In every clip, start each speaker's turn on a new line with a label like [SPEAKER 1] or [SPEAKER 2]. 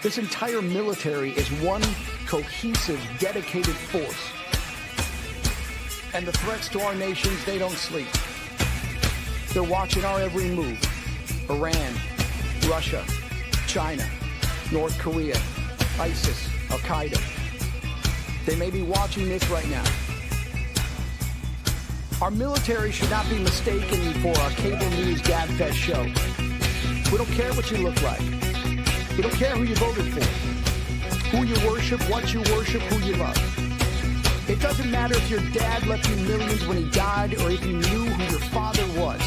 [SPEAKER 1] This entire military is one cohesive, dedicated force. And the threats to our nations, they don't sleep. They're watching our every move. Iran, Russia, China, North Korea, ISIS, Al-Qaeda. They may be watching this right now. Our military should not be mistaken for a cable news gabfest show. We don't care what you look like. We don't care who you voted for, who you worship, what you worship, who you love. It doesn't matter if your dad left you millions when he died or if you knew who your father was.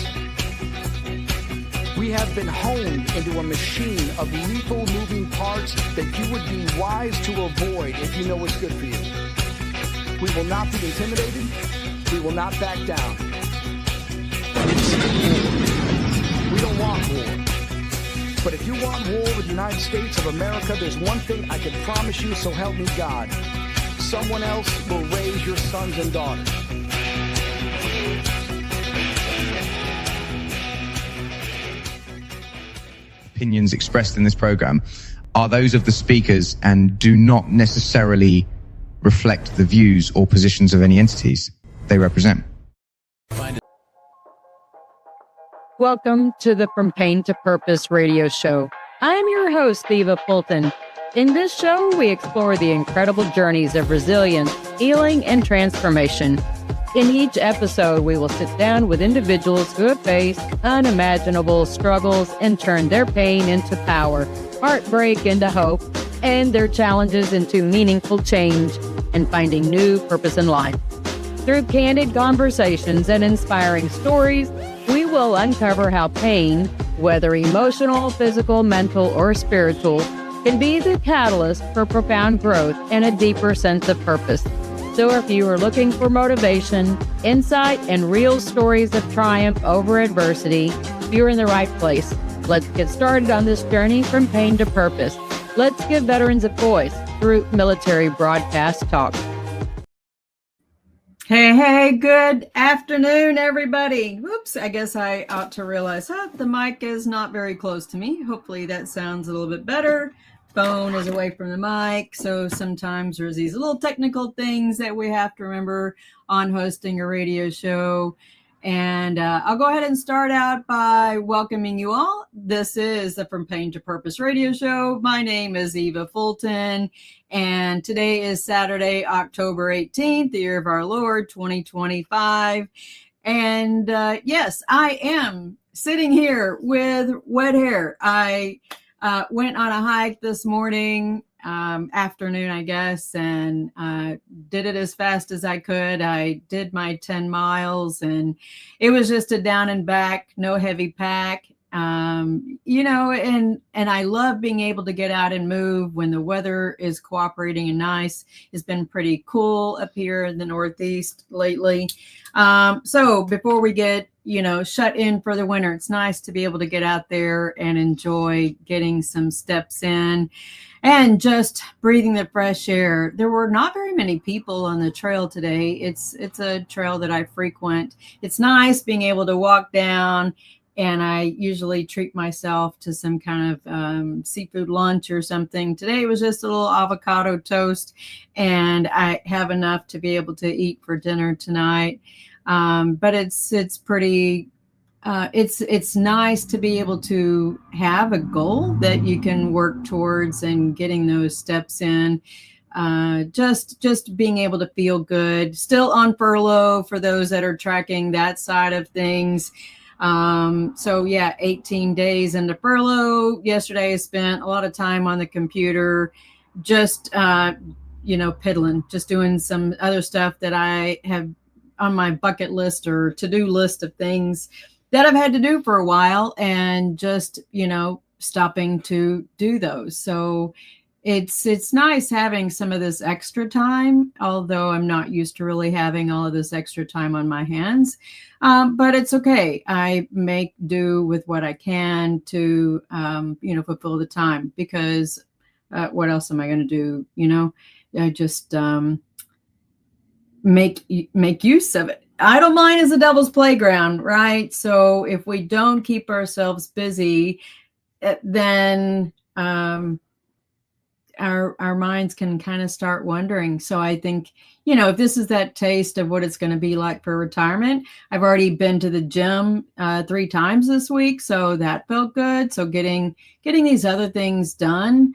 [SPEAKER 1] We have been honed into a machine of lethal moving parts that you would be wise to avoid if you know what's good for you. We will not be intimidated. We will not back down. We don't want war. But if you want war with the United States of America, there's one thing I can promise you, so help me God. Someone else will raise your sons and daughters.
[SPEAKER 2] Opinions expressed in this program are those of the speakers and do not necessarily reflect the views or positions of any entities they represent.
[SPEAKER 3] Welcome to the From Pain to Purpose radio show. I'm your host, Eva Fulton. In this show, we explore the incredible journeys of resilience, healing, and transformation. In each episode, we will sit down with individuals who have faced unimaginable struggles and turned their pain into power, heartbreak into hope, and their challenges into meaningful change and finding new purpose in life. Through candid conversations and inspiring stories, we will uncover how pain, whether emotional, physical, mental, or spiritual, can be the catalyst for profound growth and a deeper sense of purpose. So if you are looking for motivation, insight, and real stories of triumph over adversity, you're in the right place. Let's get started on this journey from pain to purpose. Let's give veterans a voice through military broadcast talk.
[SPEAKER 4] Hey, good afternoon, everybody. Whoops, I guess I ought to realize the mic is not very close to me. Hopefully that sounds a little bit better. Phone is away from the mic, so sometimes there's these little technical things that we have to remember on hosting a radio show. And I'll go ahead and start out by welcoming you all. This is the From Pain to Purpose radio show. My name is Eva Fulton, and today is Saturday, October 18th, the year of our Lord, 2025. And yes, I am sitting here with wet hair. I went on a hike this morning, afternoon, I guess, and did it as fast as I could. I did my 10 miles and it was just a down and back, no heavy pack. And I love being able to get out and move when the weather is cooperating and nice. It's been pretty cool up here in the Northeast lately. So before we get, shut in for the winter, it's nice to be able to get out there and enjoy getting some steps in and just breathing the fresh air. There were not very many people on the trail today. It's a trail that I frequent. It's nice being able to walk down, and I usually treat myself to some kind of seafood lunch or something. Today was just a little avocado toast, and I have enough to be able to eat for dinner tonight. But it's pretty, it's nice to be able to have a goal that you can work towards and getting those steps in. Just being able to feel good. Still on furlough for those that are tracking that side of things. So yeah, 18 days into furlough. Yesterday I spent a lot of time on the computer, just, piddling, just doing some other stuff that I have on my bucket list or to-do list of things that I've had to do for a while, and just, stopping to do those. So it's nice having some of this extra time, although I'm not used to really having all of this extra time on my hands. But it's okay. I make do with what I can to, fulfill the time, because what else am I going to do? I just make use of it. Idle mind is the devil's playground, right? So if we don't keep ourselves busy, then our minds can kind of start wondering. So I think, you know, if this is that taste of what it's going to be like for retirement, I've already been to the gym 3 times this week, so that felt good. So getting these other things done,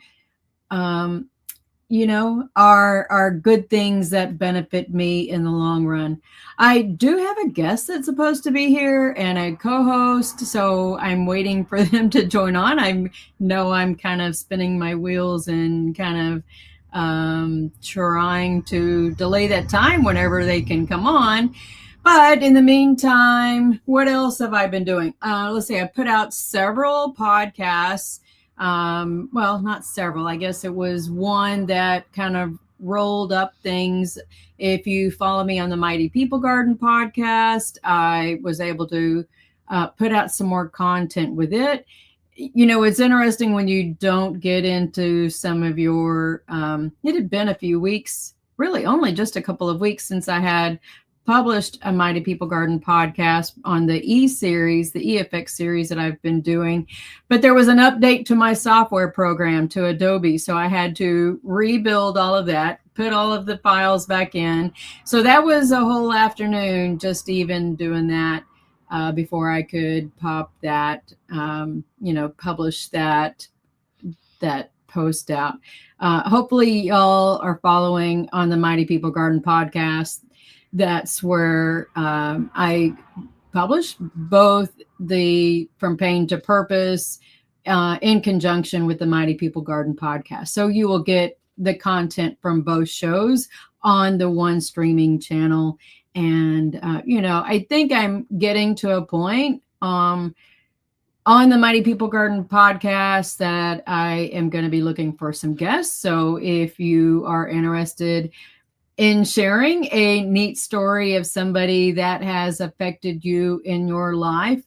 [SPEAKER 4] you know, are good things that benefit me in the long run. I do have a guest that's supposed to be here and a co-host, so I'm waiting for them to join on. I know I'm kind of spinning my wheels and kind of trying to delay that time whenever they can come on. But in the meantime, what else have I been doing? Let's see, I put out several podcasts. Well, not several. I guess it was one that kind of rolled up things. If you follow me on the Mighty People Garden podcast, I was able to put out some more content with it. You know, it's interesting when you don't get into some of your, it had been a few weeks, really only just a couple of weeks since I had published a Mighty People Garden podcast on the E-series, the EFX series that I've been doing. But there was an update to my software program, to Adobe. So I had to rebuild all of that, put all of the files back in. So that was a whole afternoon just even doing that before I could pop that, you know, publish that post out. Hopefully y'all are following on the Mighty People Garden podcast. That's where I publish both the From Pain to Purpose in conjunction with the Mighty People Garden podcast. So you will get the content from both shows on the one streaming channel. And, you know, I think I'm getting to a point on the Mighty People Garden podcast that I am going to be looking for some guests. So if you are interested in sharing a neat story of somebody that has affected you in your life,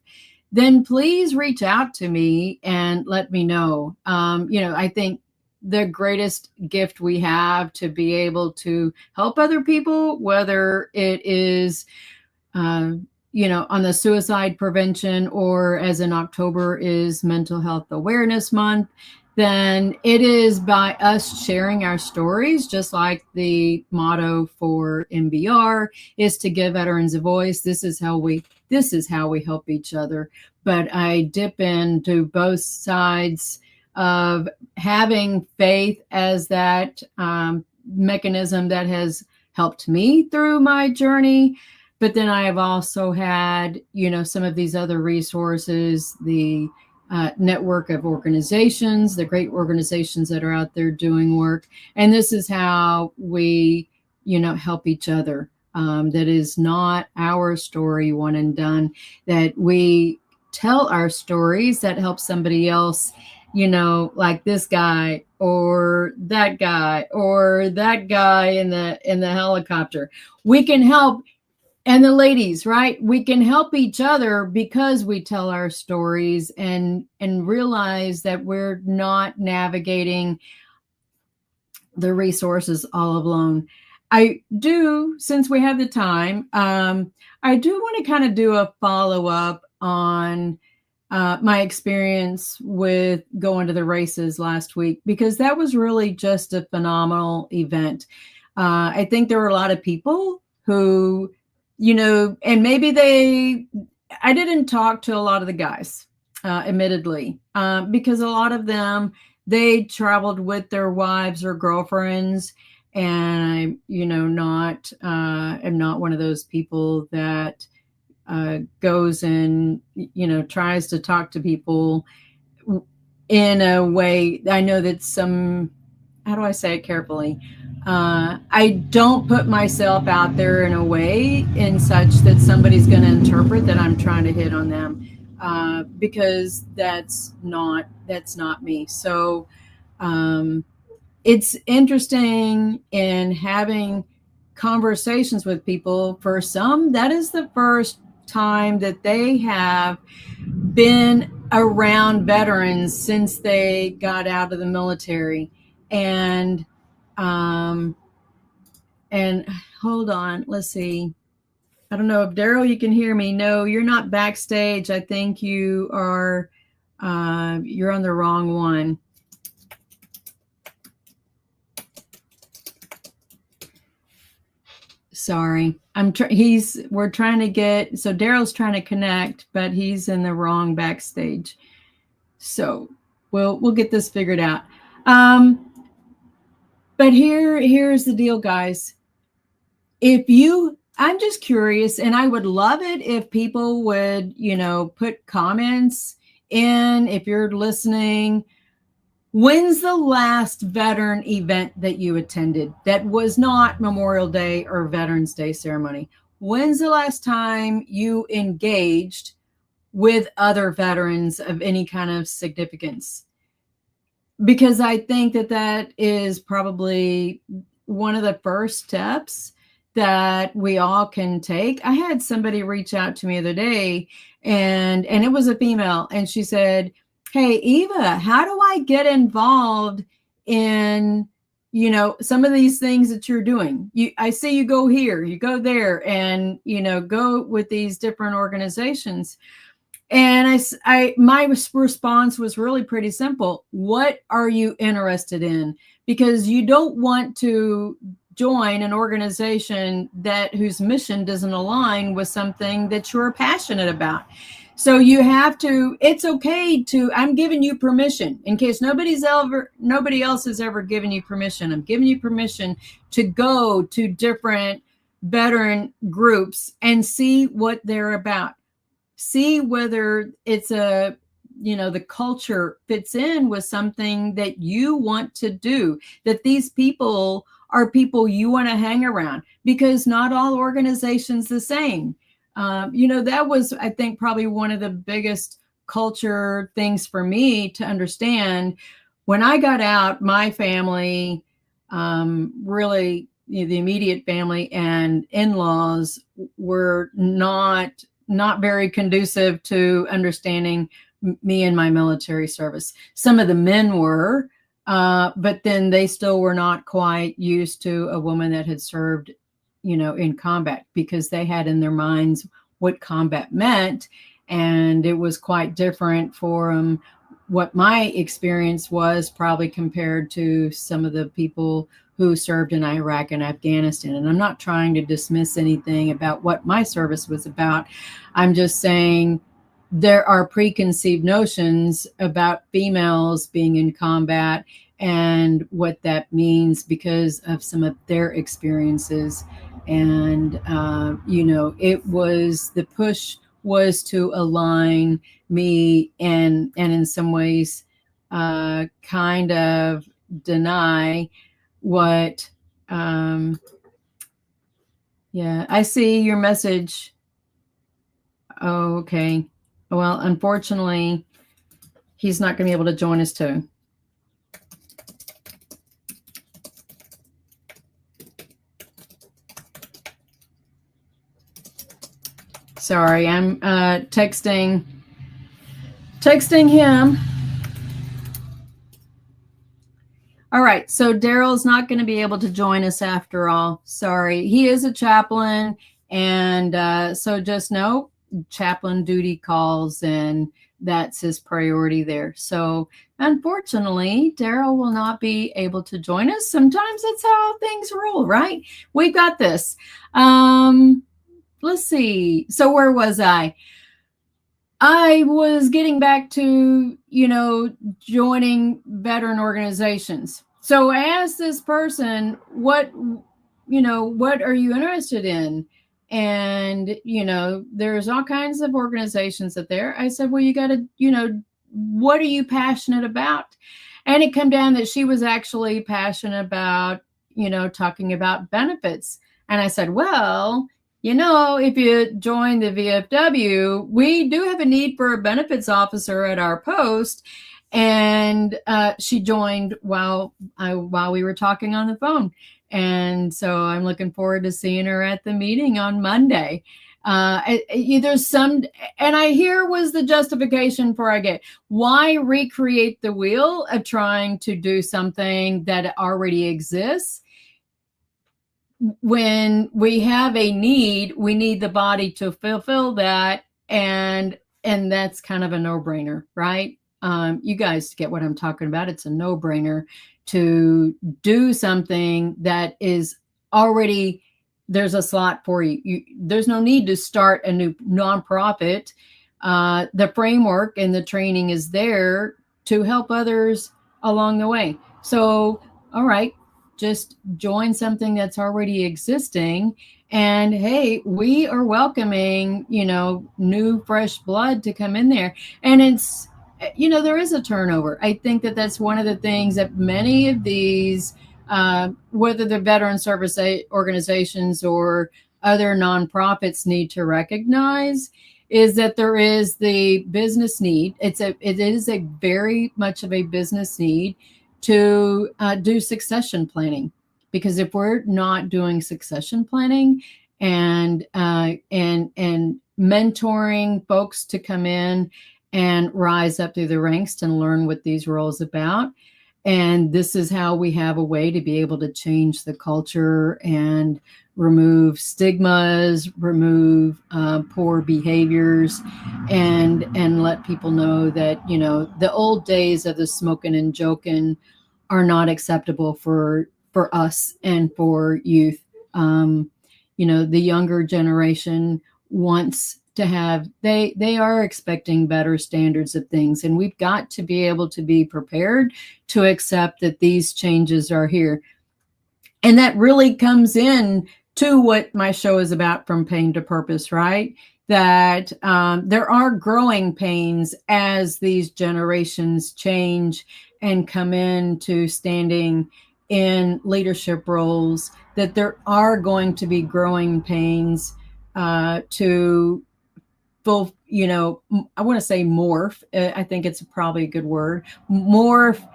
[SPEAKER 4] then please reach out to me and let me know. You know, I think the greatest gift we have to be able to help other people, whether it is, you know, on the suicide prevention, or as in October is Mental Health Awareness Month, then it is by us sharing our stories, just like the motto for MBR is to give veterans a voice. This is how we help each other. But I dip into both sides of having faith as that mechanism that has helped me through my journey. But then I have also had, you know, some of these other resources, the network of organizations, the great organizations that are out there doing work. And this is how we, you know, help each other. That is not our story one and done, that we tell our stories that help somebody else, you know, like this guy or that guy or that guy in the helicopter. We can help. And the ladies, right? We can help each other because we tell our stories and realize that we're not navigating the resources all alone. I do, since we have the time, I do want to kind of do a follow-up on my experience with going to the races last week, because that was really just a phenomenal event. I think there were a lot of people who, you know, and maybe I didn't talk to a lot of the guys, admittedly, because a lot of them, they traveled with their wives or girlfriends. And I, you know, am not one of those people that goes and, you know, tries to talk to people in a way. I know that some, how do I say it carefully? I don't put myself out there in a way in such that somebody's going to interpret that I'm trying to hit on them, because that's not me. So it's interesting in having conversations with people. For some, that is the first time that they have been around veterans since they got out of the military. And hold on, let's see. I don't know if Daryl, you can hear me. No, you're not backstage. I think you are, you're on the wrong one. Sorry. We're trying to get, so Daryl's trying to connect, but he's in the wrong backstage. So we'll get this figured out. But here's the deal, guys. I'm just curious, and I would love it if people would, put comments in, if you're listening. When's the last veteran event that you attended that was not Memorial Day or Veterans Day ceremony? When's the last time you engaged with other veterans of any kind of significance? Because I think that is probably one of the first steps that we all can take. I had somebody reach out to me the other day, and it was a female, and she said, "Hey, Eva, how do I get involved in, some of these things that you're doing? I see you go here, you go there, and, go with these different organizations." And my response was really pretty simple. What are you interested in? Because you don't want to join an organization whose mission doesn't align with something that you're passionate about. So you have to, it's okay to, I'm giving you permission, in case nobody else has ever given you permission. I'm giving you permission to go to different veteran groups and see what they're about. See whether it's the culture fits in with something that you want to do, that these people are people you want to hang around, because not all organizations the same. That was, I think, probably one of the biggest culture things for me to understand. When I got out, my family, really, the immediate family and in-laws were not very conducive to understanding me and my military service. Some of the men were, but then they still were not quite used to a woman that had served, in combat, because they had in their minds what combat meant. And it was quite different for them. What my experience was probably compared to some of the people who served in Iraq and Afghanistan. And I'm not trying to dismiss anything about what my service was about. I'm just saying there are preconceived notions about females being in combat and what that means because of some of their experiences. And, the push was to align me and in some ways kind of deny what, I see your message. Oh, okay. Well, unfortunately, he's not going to be able to join us too. Sorry, I'm texting him. All right, so Daryl's not going to be able to join us after all. Sorry, he is a chaplain, and so just know chaplain duty calls, and that's his priority there. So unfortunately, Daryl will not be able to join us. Sometimes that's how things roll, right? We've got this. Let's see. So where was I? I was getting back to, joining veteran organizations. So I asked this person, what are you interested in? And, there's all kinds of organizations out there. I said, well, you got to, what are you passionate about? And it came down that she was actually passionate about, talking about benefits. And I said, well, if you join the VFW, we do have a need for a benefits officer at our post. And she joined while we were talking on the phone. And so I'm looking forward to seeing her at the meeting on Monday. There's some, and I hear was the justification for why recreate the wheel of trying to do something that already exists? When we have a need, we need the body to fulfill that. And that's kind of a no-brainer, right? You guys get what I'm talking about. It's a no-brainer to do something that is already there's a slot for you. There's no need to start a new nonprofit. The framework and the training is there to help others along the way. So, all right, just join something that's already existing. And hey, we are welcoming, new fresh blood to come in there. And it's, there is a turnover. I think that that's one of the things that many of these, whether they're veteran service organizations or other nonprofits, need to recognize is that there is the business need. It is a very much of a business need to do succession planning, because if we're not doing succession planning and mentoring folks to come in and rise up through the ranks and learn what these roles about, and this is how we have a way to be able to change the culture and remove stigmas, remove poor behaviors, and let people know that, the old days of the smoking and joking are not acceptable for us and for youth. The younger generation wants to have, they are expecting better standards of things, and we've got to be able to be prepared to accept that these changes are here. And that really comes in to what my show is about, From Pain to Purpose, right? That there are growing pains as these generations change and come into standing in leadership roles, that there are going to be growing pains to both, I want to say morph. I think it's probably a good word. Morph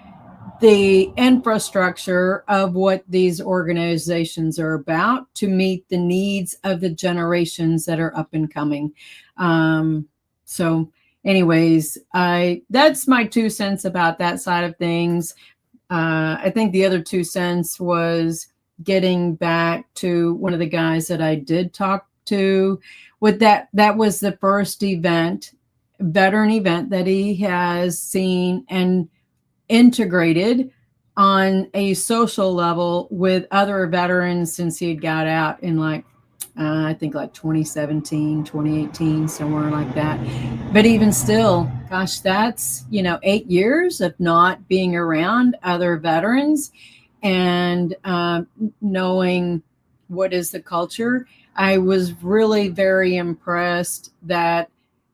[SPEAKER 4] the infrastructure of what these organizations are about to meet the needs of the generations that are up and coming. So anyways, that's my 2 cents about that side of things. I think the other 2 cents was getting back to one of the guys that I did talk to with that was the first veteran event that he has seen and integrated on a social level with other veterans since he had got out in I think 2017, 2018, somewhere like that. But even still, gosh, that's, 8 years of not being around other veterans and knowing what is the culture. I was really very impressed that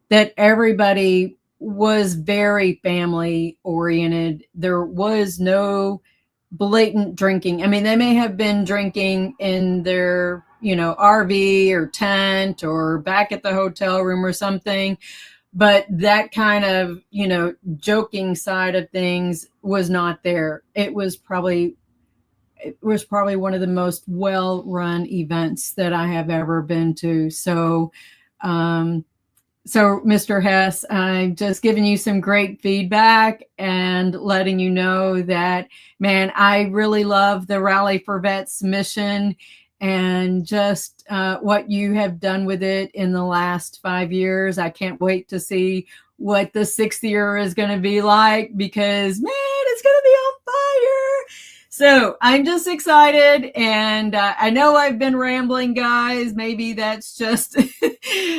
[SPEAKER 4] everybody was very family oriented. There was no blatant drinking. I mean, they may have been drinking in their, RV or tent or back at the hotel room or something, but that kind of, joking side of things was not there. It was probably one of the most well-run events that I have ever been to. So, Mr. Hess, I'm just giving you some great feedback and letting you know that, man, I really love the Rally for Vets mission and just what you have done with it in the last 5 years. I can't wait to see what the 6th year is going to be like, because, man, it's going to be on fire. So I'm just excited, and I know I've been rambling, guys. Maybe that's just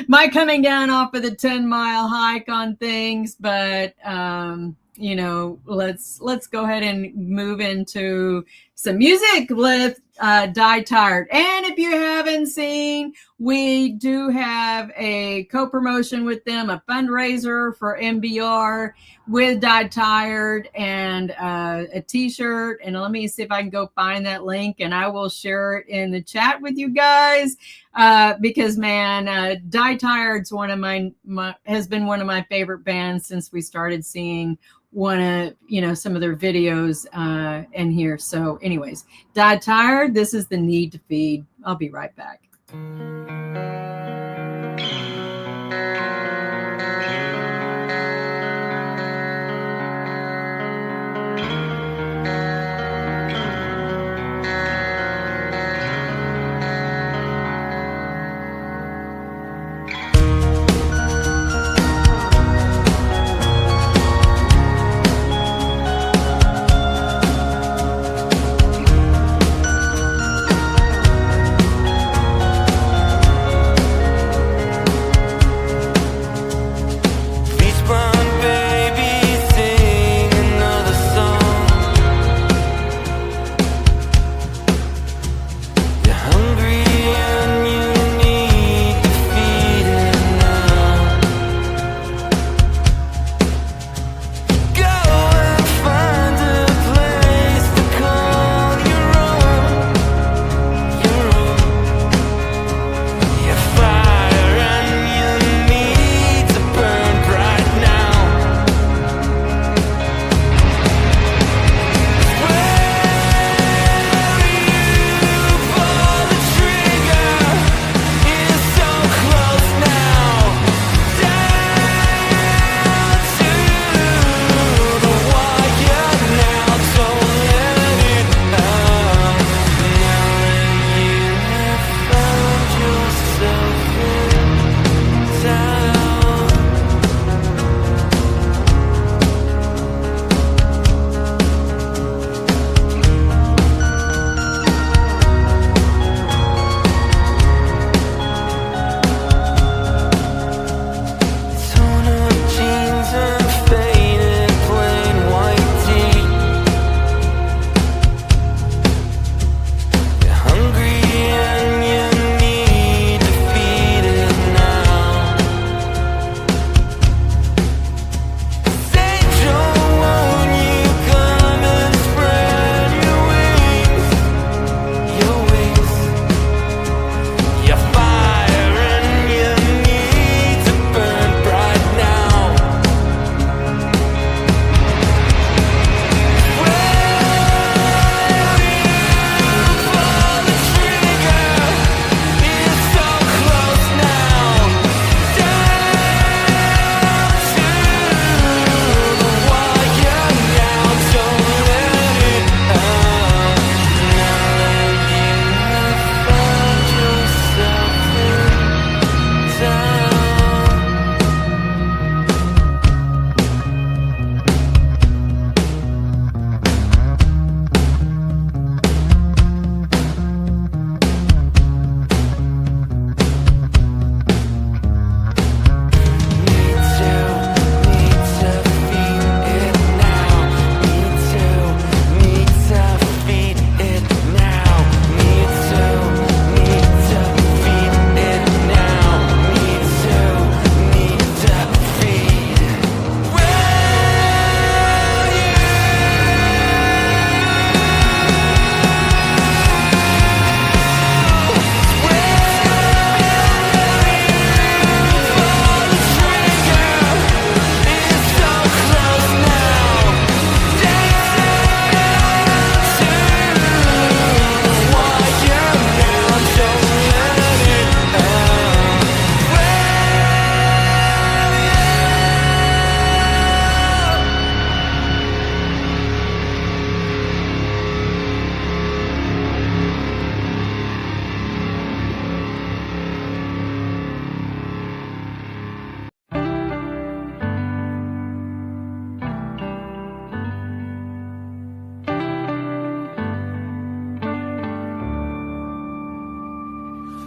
[SPEAKER 4] my coming down off of the 10-mile hike on things, but let's go ahead and move into some music with Die Tired. And if you haven't seen, we do have a co-promotion with them, a fundraiser for MBR with Die Tired, and a t-shirt. And let me see if I can go find that link, and I will share it in the chat with you guys, because, man, Die Tired's has been one of my favorite bands since we started seeing some of their videos in here. So anyways, Die Tired, this is The Need to Feed. I'll be right back.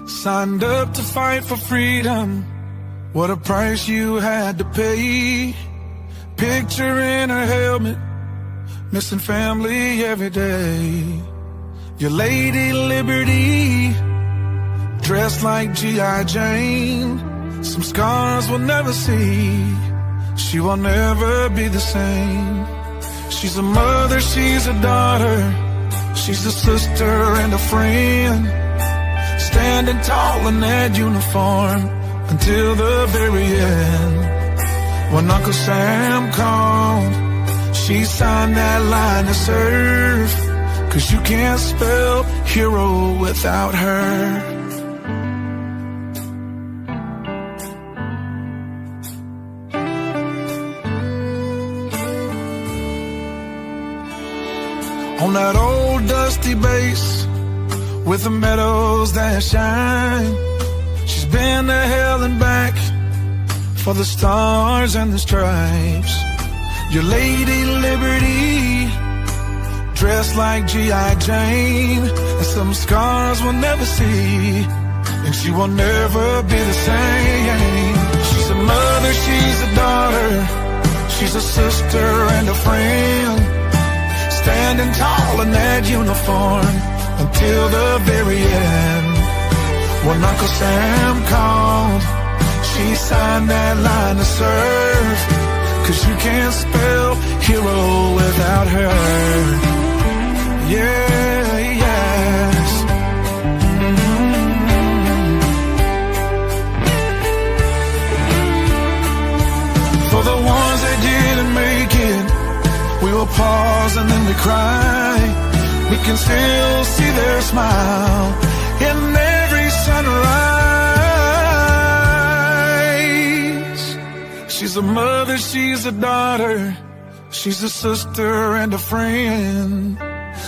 [SPEAKER 5] Signed up to fight for freedom. What a price you had to pay. Picture in a helmet, missing family every day. Your Lady Liberty, dressed like G.I. Jane. Some scars we'll never see. She will never be the same. She's a mother, she's a daughter, she's a sister and a friend. Standing tall in that uniform until the very end. When Uncle Sam called, she signed that line to serve. 'Cause you can't spell hero without her. On that old dusty base with the meadows that shine, she's been to hell and back for the stars and the stripes. Your Lady Liberty, dressed like G.I. Jane, and some scars we'll never see, and she will never be the same. She's a mother, she's a daughter, she's a sister and a friend. Standing tall in that uniform until the very end. When Uncle Sam called, she signed that line to serve. 'Cause you can't spell hero without her. Yeah, yes. For the ones that didn't make it, we will pause and then we cry. We can still see their smile in every sunrise. She's a mother, she's a daughter, she's a sister and a friend.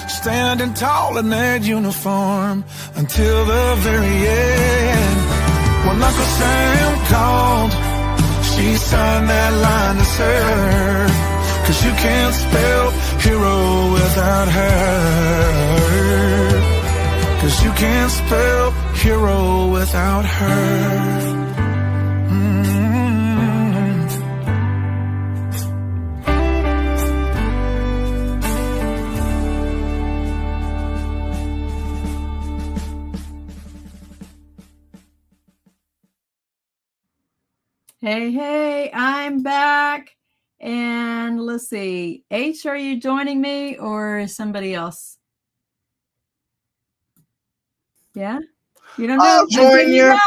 [SPEAKER 5] Standing tall in that uniform until the very end. When Uncle Sam called, she signed that line to serve. 'Cause you can't spell hero without her. 'Cause you can't spell hero without her.
[SPEAKER 4] Hey, I'm back. And let's see. H, are you joining me or somebody else? Yeah? You don't know?
[SPEAKER 6] I'll join you.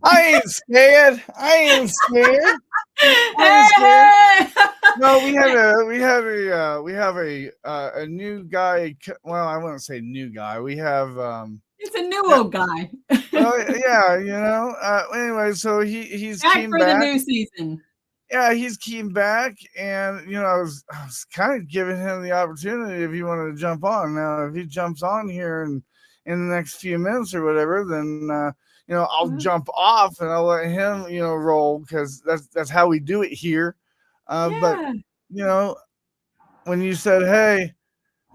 [SPEAKER 6] I ain't scared. I ain't scared.
[SPEAKER 4] Hey!
[SPEAKER 6] No, we have a new guy. Well, I wouldn't say new guy. We have
[SPEAKER 4] It's a new old guy.
[SPEAKER 6] well, yeah, you know. Anyway, so he's
[SPEAKER 4] back
[SPEAKER 6] came
[SPEAKER 4] for
[SPEAKER 6] back.
[SPEAKER 4] the new season.
[SPEAKER 6] Yeah, he's came back, and you know, I was kind of giving him the opportunity if he wanted to jump on. Now, if he jumps on here and in the next few minutes or whatever, then you know, I'll jump off and I'll let him, you know, roll, because that's how we do it here. But you know, when you said, "Hey,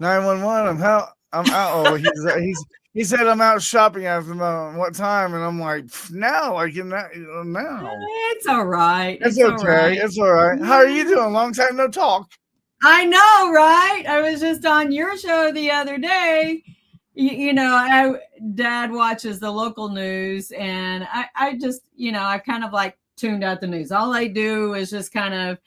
[SPEAKER 6] 911, I'm out," oh, he said, "I'm out shopping at the moment. What time?" And I'm like, "Now, like in that now."
[SPEAKER 4] It's all right.
[SPEAKER 6] It's okay. All right. It's all right. How are you doing? Long time no talk.
[SPEAKER 4] I know, right? I was just on your show the other day. You know, Dad watches the local news, and I just, you know, I kind of like tuned out the news. All I do is just kind of,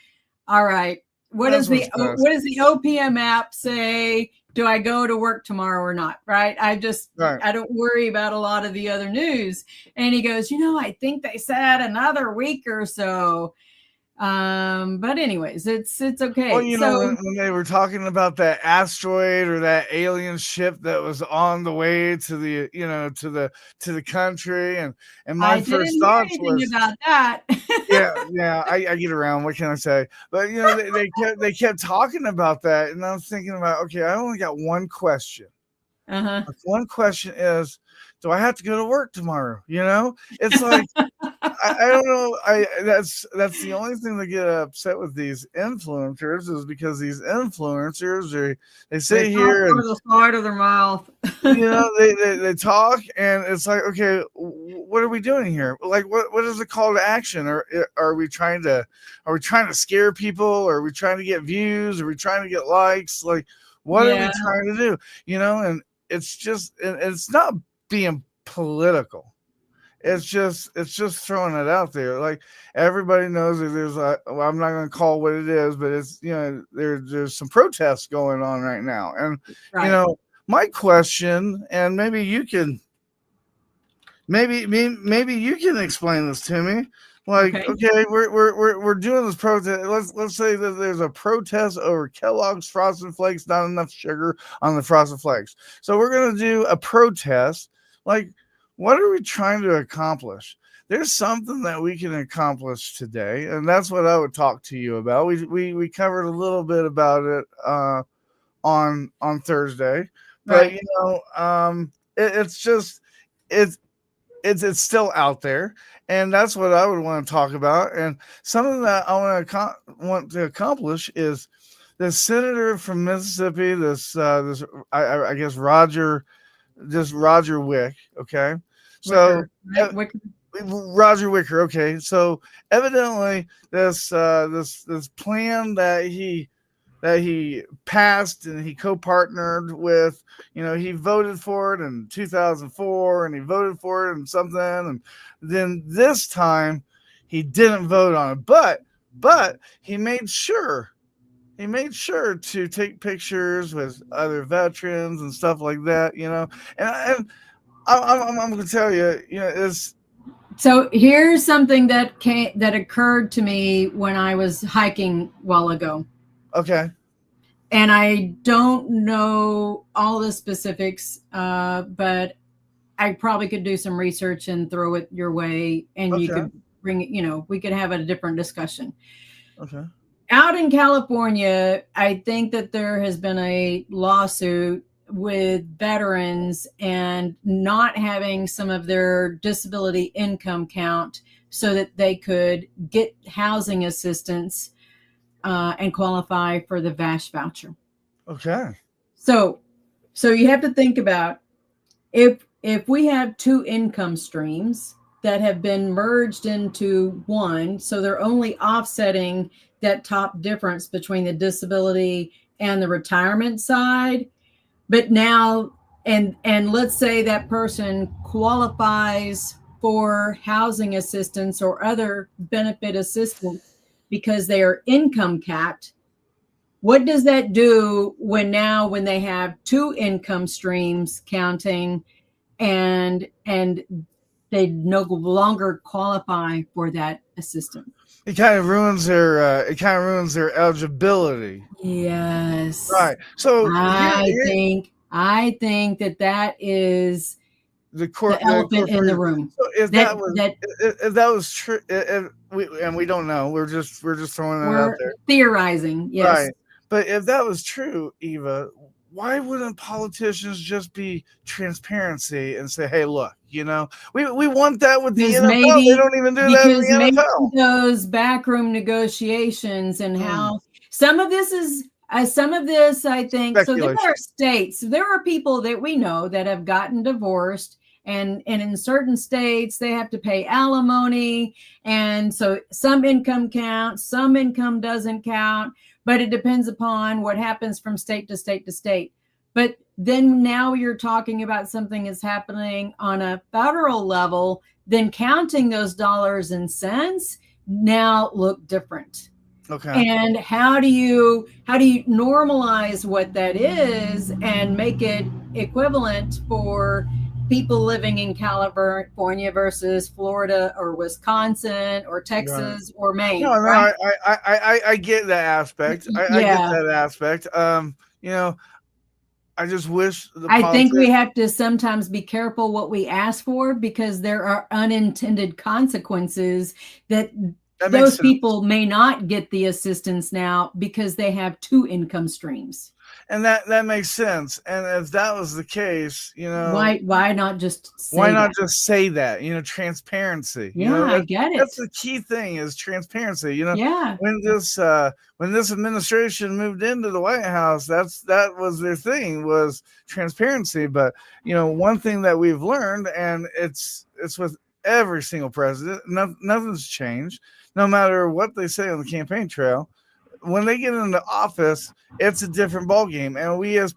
[SPEAKER 4] all right, what does the OPM app say? Do I go to work tomorrow or not? Right. I don't worry about a lot of the other news. And he goes, you know, I think they said another week or so. But anyways, it's okay.
[SPEAKER 6] Well, you know, when they were talking about that asteroid or that alien ship that was on the way to the, you know, to the country, and my first thoughts was
[SPEAKER 4] about that.
[SPEAKER 6] yeah, I get around. What can I say? But you know, they kept talking about that, and I was thinking about, okay, I only got one question. One question is, do I have to go to work tomorrow? You know, it's like I don't know. That's the only thing that get upset with these influencers is because these influencers they sit
[SPEAKER 4] They
[SPEAKER 6] here
[SPEAKER 4] talk
[SPEAKER 6] and
[SPEAKER 4] out of the side of their mouth.
[SPEAKER 6] they talk, and it's like, okay, what are we doing here? Like, what is the call to action? Or are we trying to scare people? Are we trying to get views? Are we trying to get likes? Like, what are we trying to do? And it's just it's not being political. It's just throwing it out there. Like, everybody knows that there's well, I'm not going to call what it is, but it's there's some protests going on right now, and
[SPEAKER 4] Right.
[SPEAKER 6] my question, and maybe you can explain this to me. Like, okay, we're doing this protest. Let's say that there's a protest over Kellogg's Frosted Flakes, not enough sugar on the Frosted Flakes. So we're gonna do a protest. Like, what are we trying to accomplish? There's something that we can accomplish today, and that's what I would talk to you about. We covered a little bit about it on Thursday, but
[SPEAKER 4] Right.
[SPEAKER 6] it's just it's still out there, and that's what I would want to talk about. And something that I want to accomplish is the senator from Mississippi, I guess Roger Wick. Okay, so
[SPEAKER 4] Wicker.
[SPEAKER 6] Roger Wicker. Okay, so evidently this plan that he passed and he co-partnered with, he voted for it in 2004 and he voted for it in something, and then this time he didn't vote on it, but he made sure to take pictures with other veterans and stuff like that, and I'm going to tell you, it's
[SPEAKER 4] So here's something that occurred to me when I was hiking a while ago.
[SPEAKER 6] okay.
[SPEAKER 4] And I don't know all the specifics, but I probably could do some research and throw it your way, and you could bring it, we could have a different discussion.
[SPEAKER 6] Okay.
[SPEAKER 4] Out in California, I think that there has been a lawsuit with veterans and not having some of their disability income count so that they could get housing assistance and qualify for the VASH voucher.
[SPEAKER 6] Okay.
[SPEAKER 4] So you have to think about if we have two income streams that have been merged into one, so they're only offsetting that top difference between the disability and the retirement side. But now, and let's say that person qualifies for housing assistance or other benefit assistance because they are income capped. What does that do when they have two income streams counting and they no longer qualify for that assistance?
[SPEAKER 6] It kind of ruins their eligibility.
[SPEAKER 4] Yes.
[SPEAKER 6] Right. So
[SPEAKER 4] I think that is the elephant in the room.
[SPEAKER 6] So if that was true, we don't know, we're just throwing it out there,
[SPEAKER 4] theorizing. Yes.
[SPEAKER 6] Right. But if that was true, Eva, why wouldn't politicians just be transparency and say, hey, look, we want that with the NFL. They don't even do that in the NFL.
[SPEAKER 4] Those backroom negotiations and how some of this, I think, so there are states, there are people that we know that have gotten divorced, and in certain states they have to pay alimony, and so some income counts, some income doesn't count, but it depends upon what happens from state to state to state. But then now you're talking about something that's happening on a federal level, then counting those dollars and cents now look different.
[SPEAKER 6] Okay.
[SPEAKER 4] And how do you normalize what that is and make it equivalent for people living in California versus Florida or Wisconsin or Texas or Maine?
[SPEAKER 6] No, right? I get that aspect. I get that aspect. I just wish
[SPEAKER 4] I think we have to sometimes be careful what we ask for, because there are unintended consequences that those people may not get the assistance now because they have two income streams.
[SPEAKER 6] And that makes sense. And if that was the case,
[SPEAKER 4] why not just say
[SPEAKER 6] why not
[SPEAKER 4] that?
[SPEAKER 6] just say that? Transparency.
[SPEAKER 4] Yeah, I get
[SPEAKER 6] that's
[SPEAKER 4] it.
[SPEAKER 6] the key thing is transparency.
[SPEAKER 4] Yeah.
[SPEAKER 6] When this administration moved into the White House, that was their thing, was transparency. But one thing that we've learned, and it's with every single president, nothing's changed, no matter what they say on the campaign trail. When they get into office, it's a different ballgame, and we as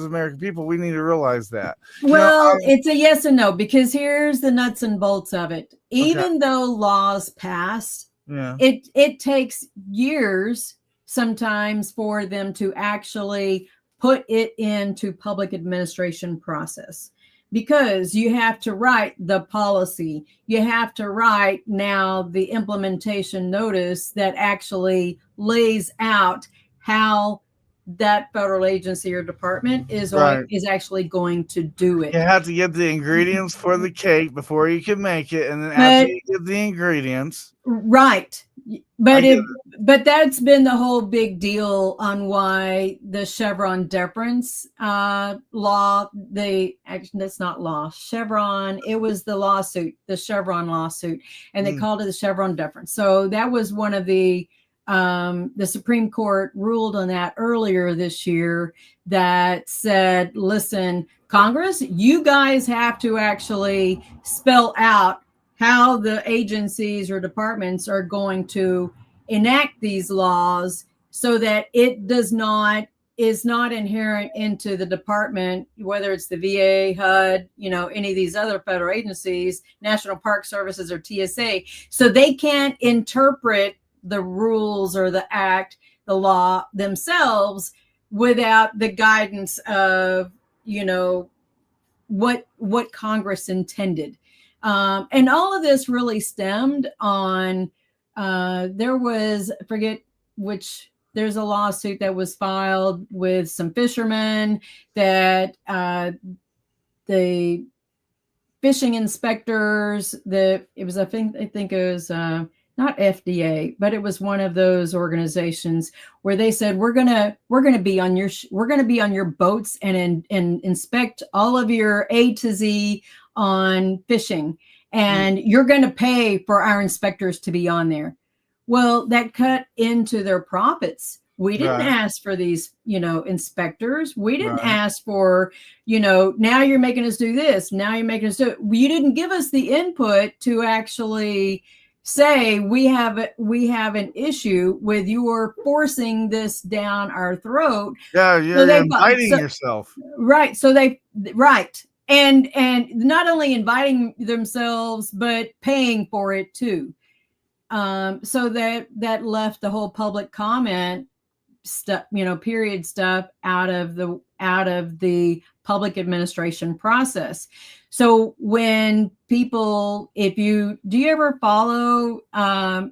[SPEAKER 6] American people, we need to realize that.
[SPEAKER 4] Well, it's a yes and no, because here's the nuts and bolts of it. Even though laws pass, it takes years sometimes for them to actually put it into public administration process, because you have to write the policy. You have to write now the implementation notice that actually lays out how that federal agency or department is actually going to do it.
[SPEAKER 6] You have to get the ingredients for the cake before you can make it, and then after you get the ingredients,
[SPEAKER 4] right? But that's been the whole big deal on why the Chevron deference law. That's not law. Chevron. It was the lawsuit, the Chevron lawsuit, and they called it the Chevron deference. So that was one of the Supreme Court ruled on that earlier this year, that said, listen, Congress, you guys have to actually spell out how the agencies or departments are going to enact these laws so that it is not inherent into the department, whether it's the VA, HUD, any of these other federal agencies, National Park Services or TSA. So they can't interpret the rules or the act, the law themselves without the guidance of, what Congress intended. And all of this really stemmed on, there's a lawsuit that was filed with some fishermen that the fishing inspectors, I think it was not FDA, but it was one of those organizations where they said, we're gonna be on your boats and inspect all of your A to Z on fishing, and you're going to pay for our inspectors to be on there. Well, that cut into their profits. We didn't ask for these, inspectors. We didn't ask for, now you're making us do this. Now you're making us do it. You didn't give us the input to actually say we have an issue with your forcing this down our throat.
[SPEAKER 6] Yeah, you're inviting yourself.
[SPEAKER 4] Right. So And not only inviting themselves, but paying for it too. So that left the whole public comment stuff, period stuff out of the public administration process. So when people, do you ever follow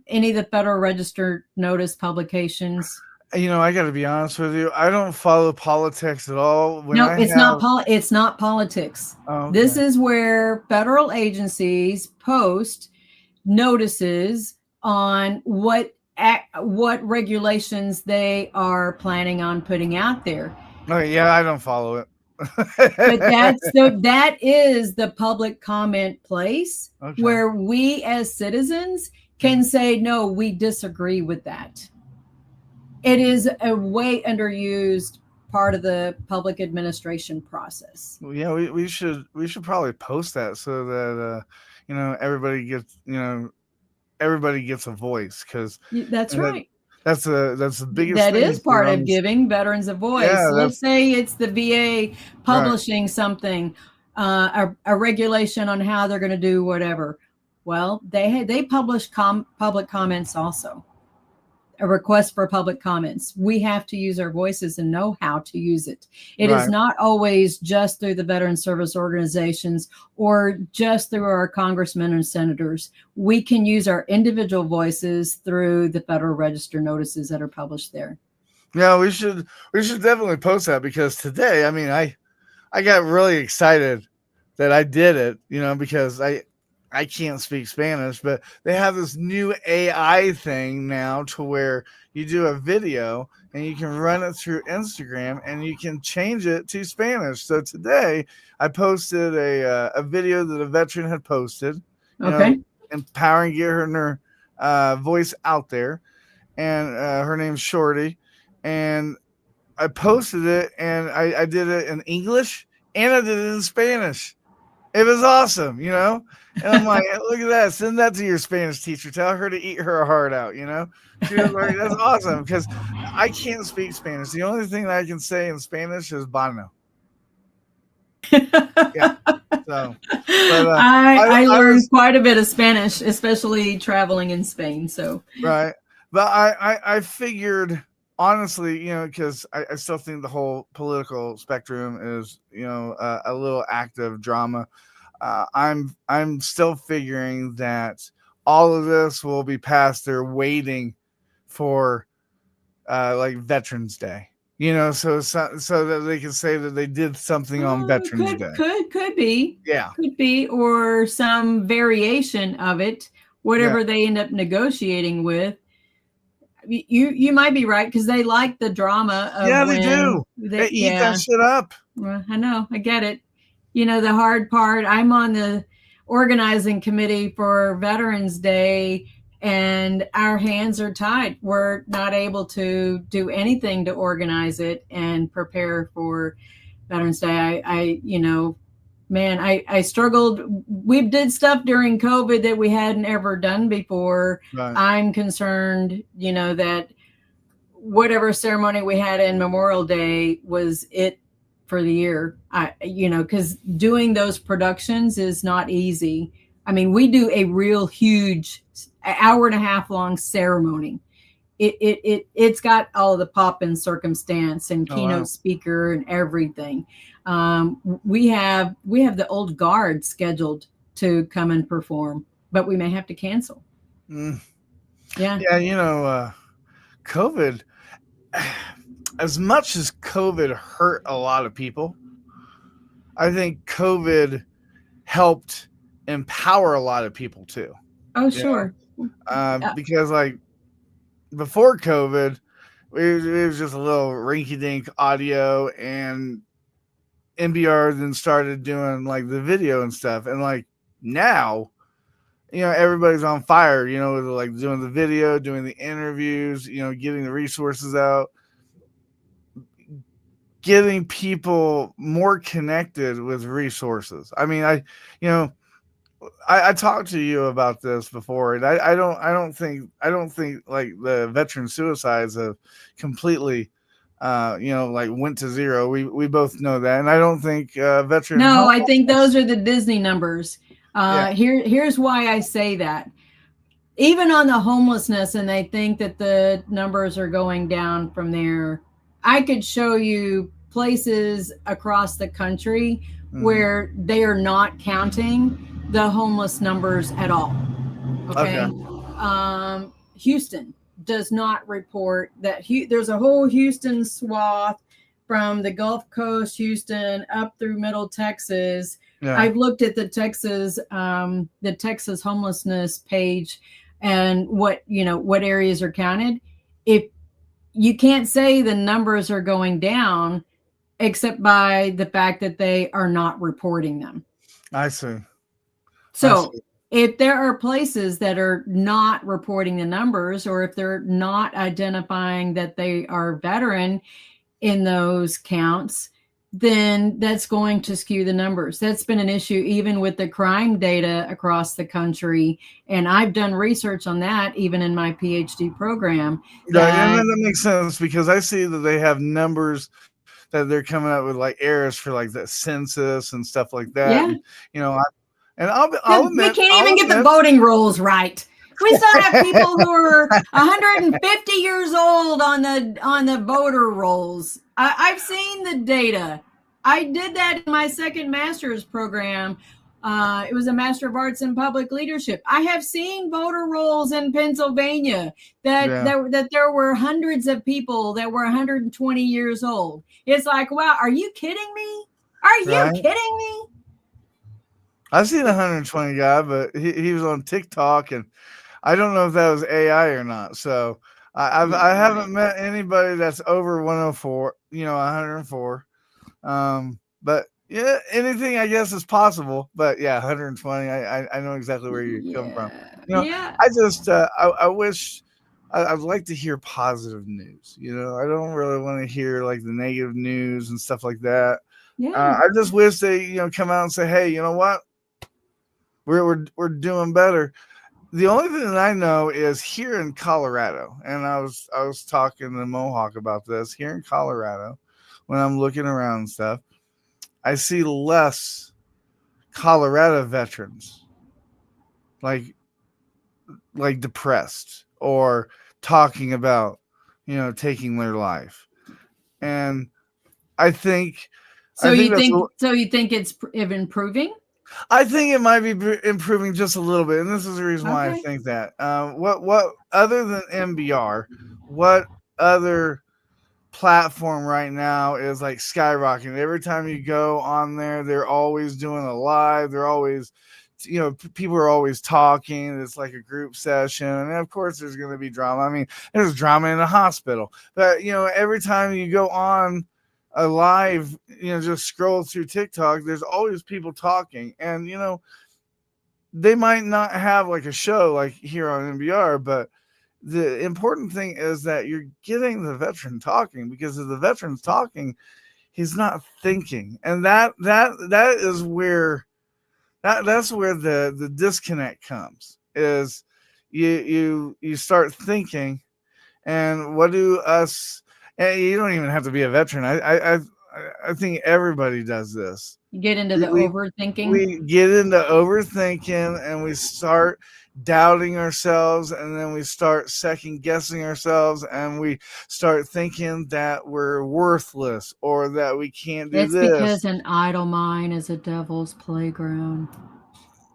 [SPEAKER 4] any of the Federal Register notice publications?
[SPEAKER 6] I got to be honest with you. I don't follow politics at all.
[SPEAKER 4] It's not politics. Oh, okay. This is where federal agencies post notices on what regulations they are planning on putting out there.
[SPEAKER 6] Oh yeah, I don't follow it.
[SPEAKER 4] But that is the public comment place, where we as citizens can say, no, we disagree with that. It is a way underused part of the public administration process.
[SPEAKER 6] Well, yeah, we should probably post that so that everybody gets a voice, because
[SPEAKER 4] that's right.
[SPEAKER 6] That's the biggest.
[SPEAKER 4] That is part of giving veterans a voice. Yeah, let's say it's the VA publishing something, a regulation on how they're going to do whatever. Well, they publish public comments also. A request for public comments. We have to use our voices and know how to use it. It is not always just through the veteran service organizations or just through our congressmen and senators. We can use our individual voices through the Federal Register notices that are published there.
[SPEAKER 6] Yeah, we should definitely post that, because today, I got really excited that I did it, because I I can't speak Spanish, but they have this new AI thing now to where you do a video and you can run it through Instagram and you can change it to Spanish. So today I posted a video that a veteran had posted,
[SPEAKER 4] Okay.
[SPEAKER 6] empowering, get her voice out there. And her name's Shorty. And I posted it and I did it in English and I did it in Spanish. It was awesome, And I'm like, look at that. Send that to your Spanish teacher. Tell her to eat her heart out, She was like, that's awesome because I can't speak Spanish. The only thing that I can say in Spanish is "Bono." Yeah. So, but,
[SPEAKER 4] I learned quite a bit of Spanish, especially traveling in Spain. So
[SPEAKER 6] right. But I figured, honestly, because I still think the whole political spectrum is, a little active drama. I'm still figuring that all of this will be past. They're waiting for like Veterans Day, so that they can say that they did something on Veterans Day.
[SPEAKER 4] Could be,
[SPEAKER 6] yeah,
[SPEAKER 4] could be, or some variation of it. Whatever they end up negotiating with. You might be right because they like the drama of
[SPEAKER 6] they do. They eat that shit up.
[SPEAKER 4] Well, I know, I get it. The hard part. I'm on the organizing committee for Veterans Day, and our hands are tied. We're not able to do anything to organize it and prepare for Veterans Day. I struggled. We did stuff during COVID that we hadn't ever done before. Right. I'm concerned, that whatever ceremony we had in Memorial Day was it for the year. Because doing those productions is not easy. I mean, we do a real huge hour and a half long ceremony. It's got all of the pomp and circumstance and keynote speaker and everything. We have the old guard scheduled to come and perform, but we may have to cancel. Yeah.
[SPEAKER 6] COVID, as much as COVID hurt a lot of people, I think COVID helped empower a lot of people too.
[SPEAKER 4] Oh, sure.
[SPEAKER 6] Because like before COVID, it was just a little rinky-dink audio, and NBR then started doing like the video and stuff. And like now, everybody's on fire, with like doing the video, doing the interviews, getting the resources out, getting people more connected with resources. I mean, I talked to you about this before, and I don't think like the veteran suicides have completely like went to zero. We both know that, and I don't think veteran.
[SPEAKER 4] No, I think those are the Disney numbers. Here's why I say that. Even on the homelessness, and they think that the numbers are going down from there. I could show you places across the country where they are not counting the homeless numbers at all. Okay. Houston does not report that. There's a whole Houston swath from the Gulf Coast, Houston, up through Middle Texas. Yeah. I've looked at the Texas homelessness page and what areas are counted. If you can't say the numbers are going down, except by the fact that they are not reporting them.
[SPEAKER 6] I see.
[SPEAKER 4] So if there are places that are not reporting the numbers, or if they're not identifying that they are veteran in those counts, then that's going to skew the numbers. That's been an issue even with the crime data across the country. And I've done research on that even in my PhD program.
[SPEAKER 6] And that makes sense because I see that they have numbers that they're coming up with like errors for like the census and stuff like that.
[SPEAKER 4] Yeah.
[SPEAKER 6] I'll admit,
[SPEAKER 4] we can't even get the voting rolls right. We still have people who are 150 years old on the voter rolls. I've seen the data. I did that in my second master's program. It was a Master of Arts in Public Leadership. I have seen voter rolls in Pennsylvania that there were hundreds of people that were 120 years old. It's like, wow, are you kidding me? Are you kidding me?
[SPEAKER 6] I've seen 120 guy, but he was on TikTok, and I don't know if that was AI or not. So I haven't met anybody that's over 104, 104. But yeah, anything I guess is possible. But yeah, 120. I know exactly where you come from.
[SPEAKER 4] Yeah.
[SPEAKER 6] I just I wish I'd like to hear positive news. I don't really want to hear like the negative news and stuff like that.
[SPEAKER 4] Yeah.
[SPEAKER 6] I just wish they come out and say, hey, you know what? We're doing better. The only thing that I know is here in Colorado, and I was talking to Mohawk about this. Here in Colorado, when I'm looking around and stuff, I see less Colorado veterans like depressed or talking about taking their life. And I think
[SPEAKER 4] You
[SPEAKER 6] that's
[SPEAKER 4] think it's improving?
[SPEAKER 6] I think it might be improving just a little bit, and this is the reason why I think that. What other than MBR, what other platform right now is like skyrocketing? Every time you go on there, they're always doing a live. They're always, people are always talking. It's like a group session, and of course, there's going to be drama. I mean, there's drama in the hospital, but every time you go on a live, just scroll through TikTok, there's always people talking. And they might not have like a show like here on MBR, but the important thing is that you're getting the veteran talking, because if the veteran's talking, he's not thinking. And that is where that's where the disconnect comes, is you start thinking. And what do us, and you don't even have to be a veteran. I think everybody does this.
[SPEAKER 4] You get into the overthinking.
[SPEAKER 6] We get into overthinking, and we start doubting ourselves, and then we start second guessing ourselves, and we start thinking that we're worthless or that we can't do this.
[SPEAKER 4] It's because an idle mind is a devil's playground.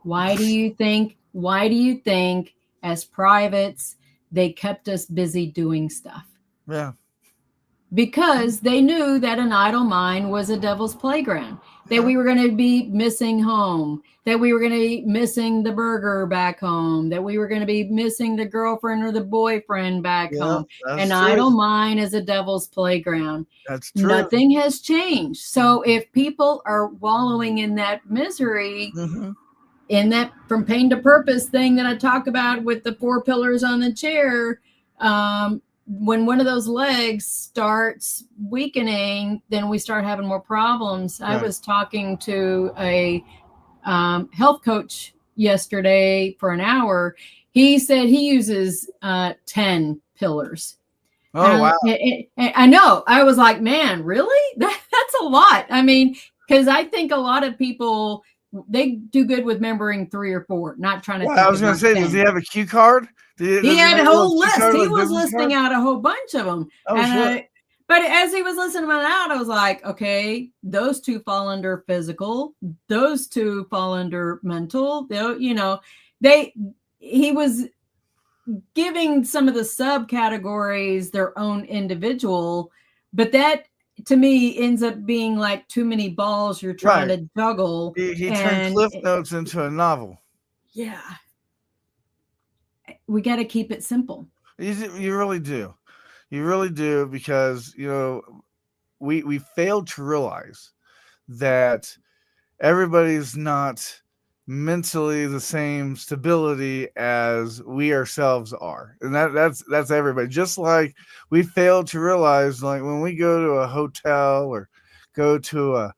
[SPEAKER 4] Why do you think as privates they kept us busy doing stuff?
[SPEAKER 6] Yeah.
[SPEAKER 4] Because they knew that an idle mind was a devil's playground, that we were going to be missing home, that we were going to be missing the burger back home, that we were going to be missing the girlfriend or the boyfriend back home. An idle mind is a devil's playground.
[SPEAKER 6] That's true.
[SPEAKER 4] Nothing has changed. So if people are wallowing in that misery, in that from pain to purpose thing that I talk about with the 4 pillars on the chair, when one of those legs starts weakening, then we start having more problems. Right. I was talking to a health coach yesterday for an hour. He said he uses 10 pillars.
[SPEAKER 6] Oh, wow.
[SPEAKER 4] I know. I was like, man, really? That's a lot. I mean, because I think a lot of people, they do good with remembering 3 or 4, not trying to.
[SPEAKER 6] Well, I was going to say, 10. Does he have a cue card?
[SPEAKER 4] He had a whole list. He was listing out a whole bunch of them.
[SPEAKER 6] Oh, and
[SPEAKER 4] but as he was listing them out, I was like, okay, those 2 fall under physical. Those 2 fall under mental. He was giving some of the subcategories their own individual, but that to me ends up being like too many balls you're trying to juggle.
[SPEAKER 6] He turned Cliff Notes into a novel.
[SPEAKER 4] Yeah. We got to keep it simple.
[SPEAKER 6] You really do. You really do, because, we failed to realize that everybody's not mentally the same stability as we ourselves are. And that's everybody. Just like we failed to realize, like when we go to a hotel or go to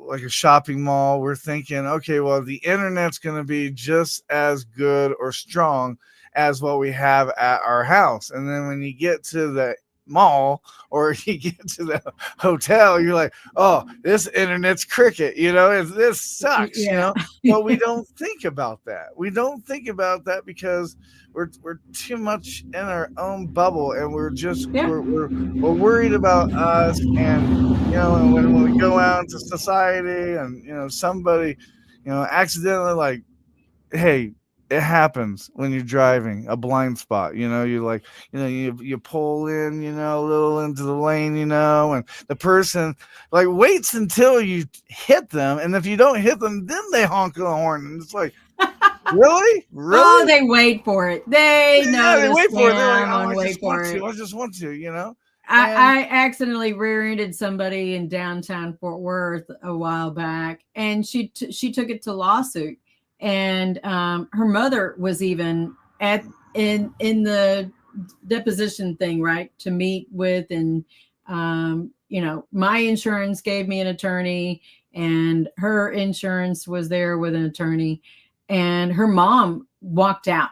[SPEAKER 6] like a shopping mall, we're thinking, okay, well, the internet's going to be just as good or strong as what we have at our house. And then when you get to the mall or you get to the hotel, you're like, oh, this internet's cricket, this sucks. But we don't think about that. We don't think about that because we're too much in our own bubble, and we're just we're worried about us. And and when we go out into society and somebody accidentally, like, hey, it happens when you're driving a blind spot. You pull in, a little into the lane, and the person like waits until you hit them, and if you don't hit them, then they honk the horn, and it's like, really?
[SPEAKER 4] Oh, they wait for it. They know
[SPEAKER 6] They
[SPEAKER 4] the
[SPEAKER 6] wait for it. They're like,
[SPEAKER 4] scam
[SPEAKER 6] oh,
[SPEAKER 4] on wait for it.
[SPEAKER 6] I just want to.
[SPEAKER 4] I accidentally rear-ended somebody in downtown Fort Worth a while back, and she took it to lawsuit. And her mother was even in the deposition thing, right, to meet with, and my insurance gave me an attorney, and her insurance was there with an attorney, and her mom walked out.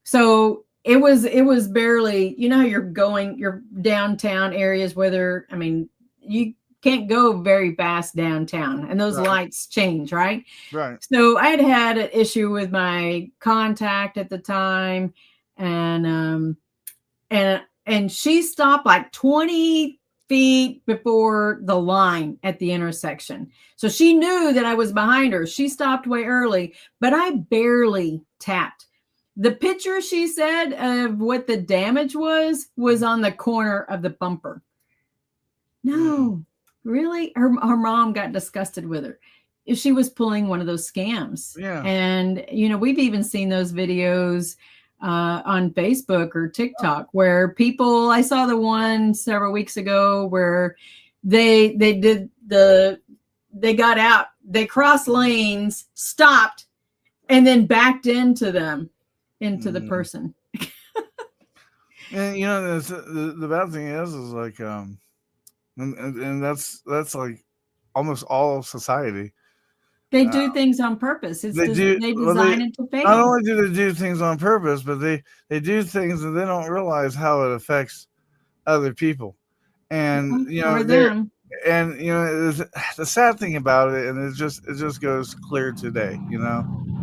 [SPEAKER 4] So it was barely, you're downtown areas, you can't go very fast downtown, and those lights change, right?
[SPEAKER 6] Right.
[SPEAKER 4] So I had an issue with my contact at the time, and she stopped like 20 feet before the line at the intersection. So she knew that I was behind her. She stopped way early, but I barely tapped. The picture, she said, of what the damage was on the corner of the bumper. No, really? Her mom got disgusted with her. She was pulling one of those scams.
[SPEAKER 6] Yeah.
[SPEAKER 4] And, we've even seen those videos on Facebook or TikTok where people, I saw the one several weeks ago where they got out, they crossed lanes, stopped, and then backed into the person.
[SPEAKER 6] And the bad thing is like and that's like almost all of society.
[SPEAKER 4] They do things on purpose. They design it to fail.
[SPEAKER 6] Not only do they do things on purpose, but they do things and they don't realize how it affects other people. And the sad thing about it, and it just goes clear today.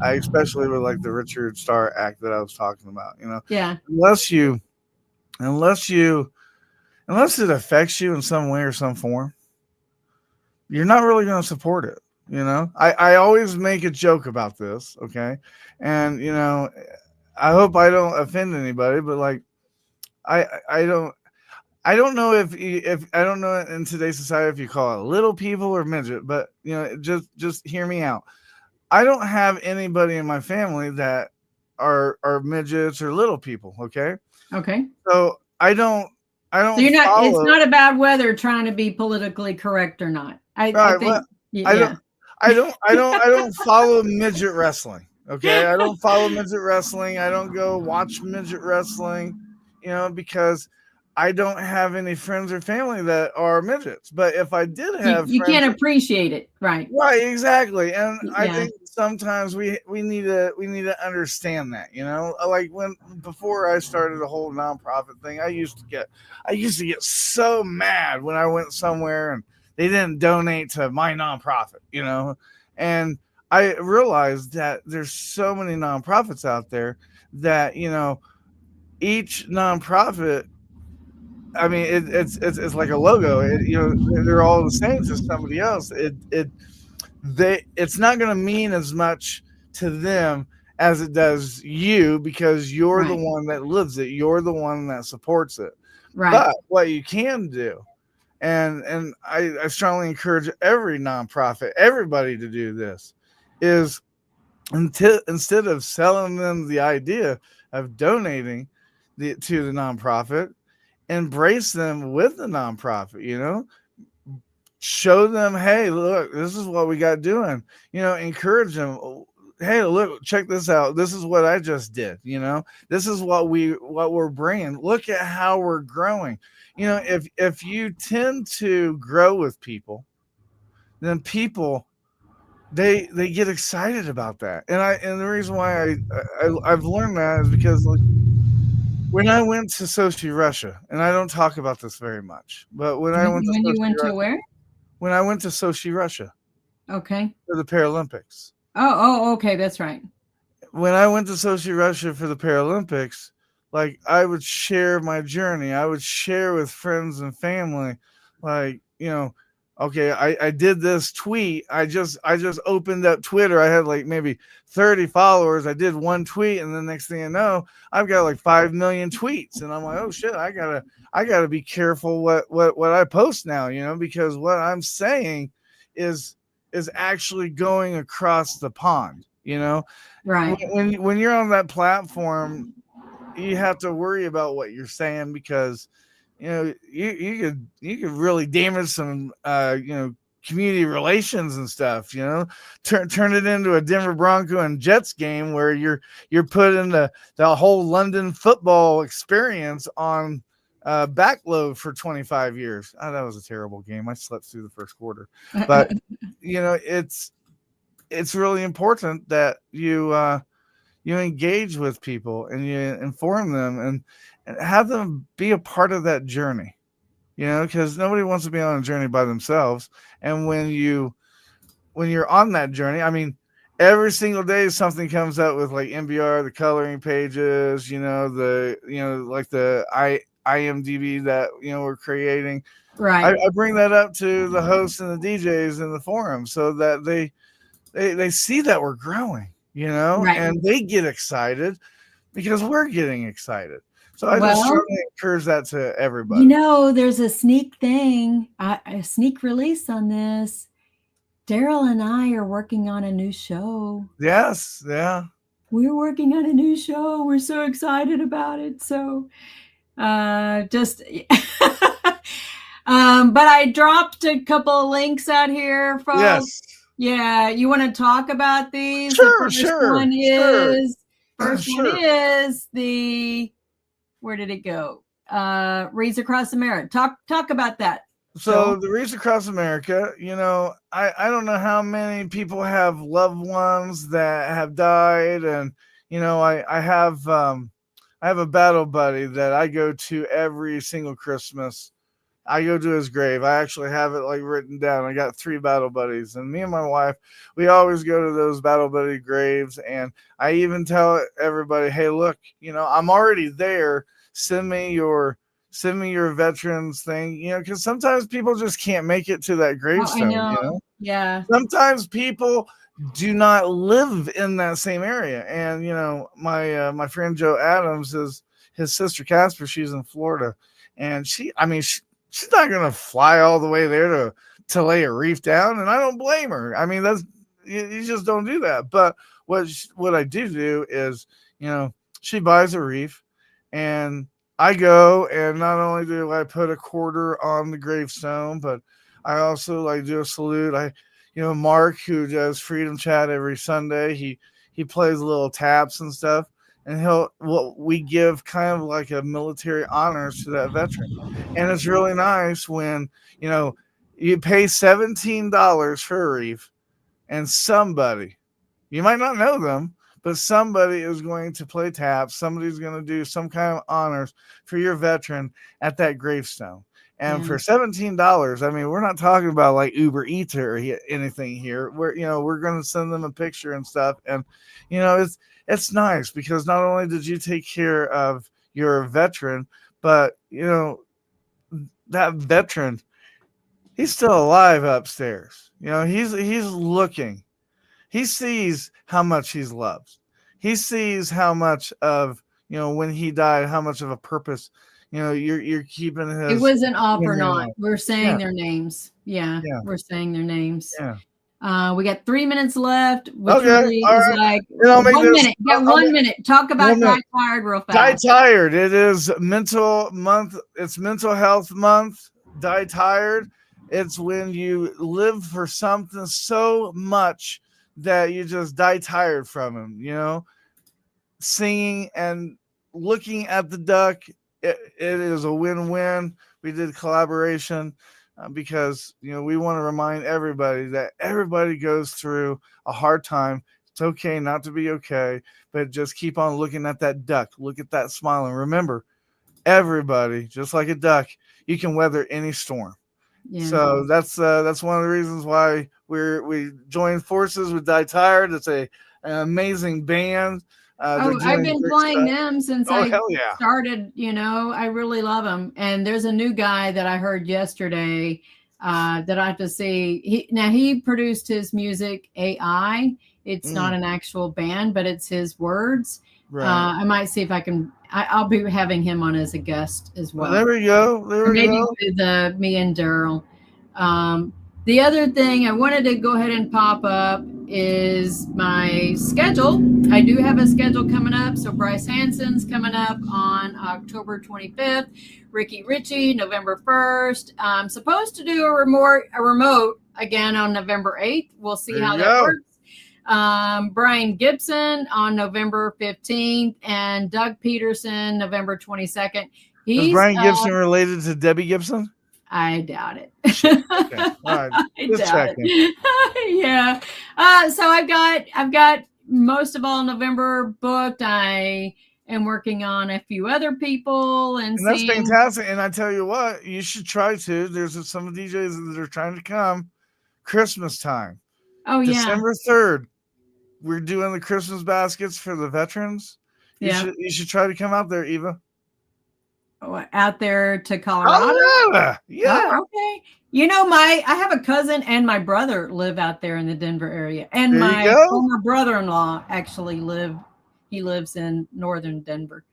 [SPEAKER 6] I especially with like the Richard Starr Act that I was talking about.
[SPEAKER 4] Yeah.
[SPEAKER 6] Unless it affects you in some way or some form, you're not really going to support it. I always make a joke about this. Okay. And, I hope I don't offend anybody, but like, I don't know if I don't know in today's society if you call it little people or midget, but just hear me out. I don't have anybody in my family that are midgets or little people. Okay.
[SPEAKER 4] Okay.
[SPEAKER 6] So I don't. So
[SPEAKER 4] you're not. It's not about whether trying to be politically correct or not. I think.
[SPEAKER 6] I don't follow midget wrestling. Okay. I don't follow midget wrestling. I don't go watch midget wrestling, because I don't have any friends or family that are midgets. But if I did have
[SPEAKER 4] you can't appreciate it. Right.
[SPEAKER 6] Right. Exactly. And I think sometimes we need to understand that, like before I started the whole nonprofit thing, I used to get so mad when I went somewhere and they didn't donate to my nonprofit, and I realized that there's so many nonprofits out there that, each nonprofit, I mean, it's like a logo. They're all the same to somebody else. It's not going to mean as much to them as it does you, because you're the one that lives it. You're the one that supports it.
[SPEAKER 4] Right.
[SPEAKER 6] But what you can do, and I strongly encourage every nonprofit, everybody to do this, is instead of selling them the idea of donating to the nonprofit, embrace them with the nonprofit, show them, hey, look, this is what we got doing, encourage them. Hey, look, check this out. This is what I just did. This is what we're bringing. Look at how we're growing. If you tend to grow with people, then people, they get excited about that. And the reason why I've learned that is because when I went to Sochi, Russia, and I don't talk about this very much, but when I went to Sochi, Russia,
[SPEAKER 4] okay,
[SPEAKER 6] for the Paralympics.
[SPEAKER 4] Oh, okay, that's right.
[SPEAKER 6] When I went to Sochi, Russia for the Paralympics, like I would share my journey. I would share with friends and family, like, okay, I did this tweet. I just opened up Twitter. I had like maybe 30 followers. I did one tweet, and the next thing I know, I've got like 5 million tweets. And I'm like, oh shit, I gotta be careful what I post now, because what I'm saying is actually going across the pond,
[SPEAKER 4] Right.
[SPEAKER 6] When you're on that platform, you have to worry about what you're saying, because you could really damage some community relations and stuff, turn it into a Denver Bronco and Jets game where you're putting the whole London football experience on backload for 25 years. Oh, that was a terrible game. I slept through the first quarter, but it's really important that you engage with people and you inform them and have them be a part of that journey, because nobody wants to be on a journey by themselves. And when you're on that journey, I mean, every single day something comes out with like MBR, the coloring pages, like the IMDb that we're creating.
[SPEAKER 4] Right.
[SPEAKER 6] I bring that up to the hosts and the DJs in the forum so that they see that we're growing,
[SPEAKER 4] Right.
[SPEAKER 6] and they get excited because we're getting excited. So I just strongly encourage that to everybody.
[SPEAKER 4] There's a sneak thing, a sneak release on this. Daryl and I are working on a new show.
[SPEAKER 6] Yes, yeah.
[SPEAKER 4] We're working on a new show. We're so excited about it. So just but I dropped a couple of links out here, folks.
[SPEAKER 6] Yes.
[SPEAKER 4] Yeah, you want to talk about these?
[SPEAKER 6] Sure,
[SPEAKER 4] the first
[SPEAKER 6] sure.
[SPEAKER 4] one is the, where did it go? Reads Across America. Talk about that.
[SPEAKER 6] So the Reads Across America, I don't know how many people have loved ones that have died, and I have a battle buddy that I go to every single Christmas. I go to his grave. I actually have it like written down. I got 3 battle buddies, and me and my wife, we always go to those battle buddy graves. And I even tell everybody, hey, look, I'm already there. Send me your veterans thing, because sometimes people just can't make it to that gravestone.
[SPEAKER 4] I know. Yeah.
[SPEAKER 6] Sometimes people do not live in that same area. And, my friend Joe Adams, his sister Casper, she's in Florida, and she's not going to fly all the way there to lay a wreath down. And I don't blame her. I mean, you just don't do that. But what I do is, she buys a wreath, and I go, and not only do I put a quarter on the gravestone, but I also do a salute. Mark, who does Freedom Chat every Sunday, he plays little taps and stuff. And we give kind of like a military honors to that veteran. And it's really nice when, you pay $17 for a wreath, and somebody, you might not know them, but somebody is going to play taps. Somebody's going to do some kind of honors for your veteran at that gravestone. And for $17, I mean, we're not talking about like Uber Eats or anything here. We're going to send them a picture and stuff. And, it's nice because not only did you take care of your veteran, but, that veteran, he's still alive upstairs. He's looking. He sees how much he's loved. He sees how much of, when he died, how much of a purpose, you're keeping his.
[SPEAKER 4] It wasn't off or not. We're saying their names. Yeah, we're saying their names.
[SPEAKER 6] Yeah.
[SPEAKER 4] We got 3 minutes left, which
[SPEAKER 6] Okay,
[SPEAKER 4] really
[SPEAKER 6] all
[SPEAKER 4] is
[SPEAKER 6] right.
[SPEAKER 4] like
[SPEAKER 6] I'll make
[SPEAKER 4] 1
[SPEAKER 6] this-
[SPEAKER 4] minute. Got
[SPEAKER 6] I'll
[SPEAKER 4] 1 minute. Talk about
[SPEAKER 6] 1 minute.
[SPEAKER 4] Die Tired real
[SPEAKER 6] Die
[SPEAKER 4] fast.
[SPEAKER 6] Tired. It is mental month. It's mental health month. Die Tired. It's when you live for something so much that you just die tired from him, singing and looking at the duck. It is a win-win. We did collaboration because, we want to remind everybody that everybody goes through a hard time. It's okay not to be okay, but just keep on looking at that duck. Look at that smile. And remember, everybody, just like a duck, you can weather any storm. Yeah. So that's one of the reasons why we joined forces with Die Tired. It's an amazing band.
[SPEAKER 4] I've been playing them since I started. I really love them. And there's a new guy that I heard yesterday. that I have to see. He produced his music AI. It's not an actual band, but it's his words.
[SPEAKER 6] Right.
[SPEAKER 4] I might see if I can. I'll be having him on as a guest as well.
[SPEAKER 6] There we go.
[SPEAKER 4] Maybe with me and Daryl. The other thing I wanted to go ahead and pop up is my schedule. I do have a schedule coming up. So Bryce Hanson's coming up on October 25th. Ricky Ritchie, November 1st. I'm supposed to do a remote again on November 8th. We'll see how that works. Brian Gibson on November 15th and Doug Peterson, November 22nd.
[SPEAKER 6] Is Brian Gibson related to Debbie Gibson?
[SPEAKER 4] I doubt it.
[SPEAKER 6] Okay. All right. Just checking.
[SPEAKER 4] Yeah. So I've got most of all November booked. I am working on a few other people and
[SPEAKER 6] that's fantastic. And I tell you what, you should try to. There's some DJs that are trying to come Christmas time.
[SPEAKER 4] Oh, yeah.
[SPEAKER 6] December 3rd. We're doing the Christmas baskets for the veterans. You should try to come out there, Eva.
[SPEAKER 4] Out there to Colorado.
[SPEAKER 6] Yeah.
[SPEAKER 4] Oh, okay. You know, I have a cousin and my brother live out there in the Denver area. And my former brother-in-law actually lives in northern Denver.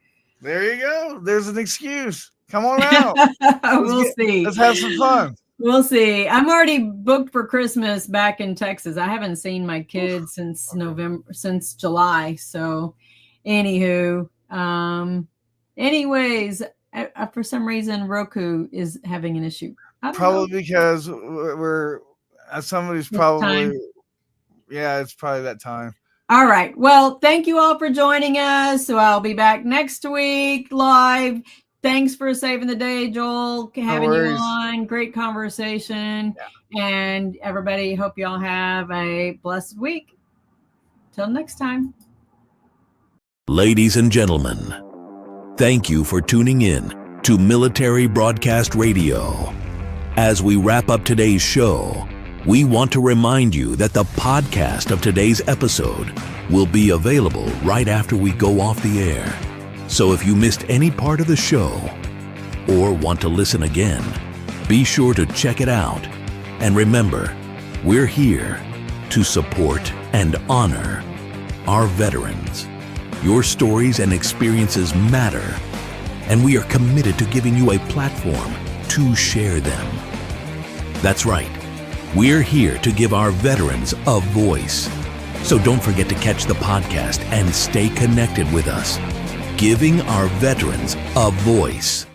[SPEAKER 6] There you go. There's an excuse. Come on out.
[SPEAKER 4] We'll see.
[SPEAKER 6] Let's have some fun.
[SPEAKER 4] We'll see. I'm already booked for Christmas back in Texas. I haven't seen my kids since July. So anywho, anyways, for some reason, Roku is having an issue.
[SPEAKER 6] Probably because somebody's probably, it's probably that time.
[SPEAKER 4] All right. Well, thank you all for joining us. So I'll be back next week live. Thanks for saving the day, Joel, having you on. Great conversation. Yeah. And everybody, hope you all have a blessed week. Till next time.
[SPEAKER 7] Ladies and gentlemen, thank you for tuning in to Military Broadcast Radio. As we wrap up today's show, we want to remind you that the podcast of today's episode will be available right after we go off the air. So if you missed any part of the show or want to listen again, be sure to check it out. And remember, we're here to support and honor our veterans. Your stories and experiences matter, and we are committed to giving you a platform to share them. That's right. We're here to give our veterans a voice. So don't forget to catch the podcast and stay connected with us. Giving our veterans a voice.